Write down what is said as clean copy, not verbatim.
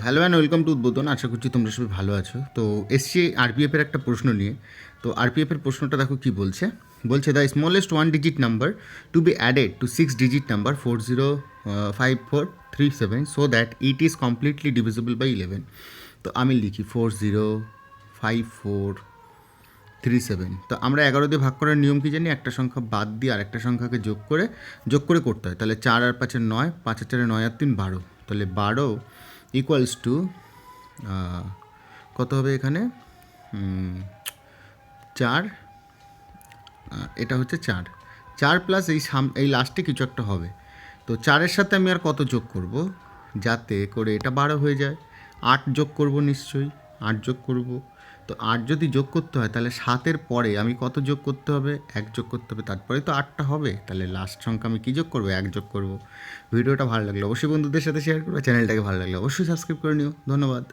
Hello and welcome to উদ্বোধন। আশা করছি তোমরা সবাই ভালো আছো। তো এসছি আরপিএফের একটা প্রশ্ন নিয়ে। তো আরপিএফের প্রশ্নটা দেখো কী বলছে। বলছে the smallest one digit number to be added to 6 digit number 405437 so that it is completely divisible by 11। তো আমি লিখি 405437। তো আমরা 11 দিয়ে ভাগ করার নিয়ম কি জানি, একটা সংখ্যা বাদ দিয়ে আরেকটা সংখ্যাকে যোগ করে করতে হয়। তাহলে 4 আর 5 9, 5 আর 4 9 আর 3 12। তাহলে 12 ইকুয়ালস টু কত হবে এখানে? 4, এটা হচ্ছে 4 4 প্লাস এই লাস্টে কিছু একটা হবে। তো 4-এর সাথে আমি আর কত যোগ করব যাতে করে এটা 12 হয়ে যায়? 8 যোগ করব, নিশ্চয়ই 8 যোগ করব। তো 8 যদি যোগ করতে হয় তাহলে 7-এর পরে আমি কত যোগ করতে হবে? 1 যোগ করতে হবে, তারপরে তো 8টা হবে। তাহলে লাস্ট সংখ্যা আমি কী যোগ করব? 1 যোগ করব। ভিডিওটা ভালো লাগলো অবশ্যই বন্ধুদের সাথে শেয়ার করবে, চ্যানেলটাকে ভালো লাগলে অবশ্যই সাবস্ক্রাইব করে নিও। ধন্যবাদ।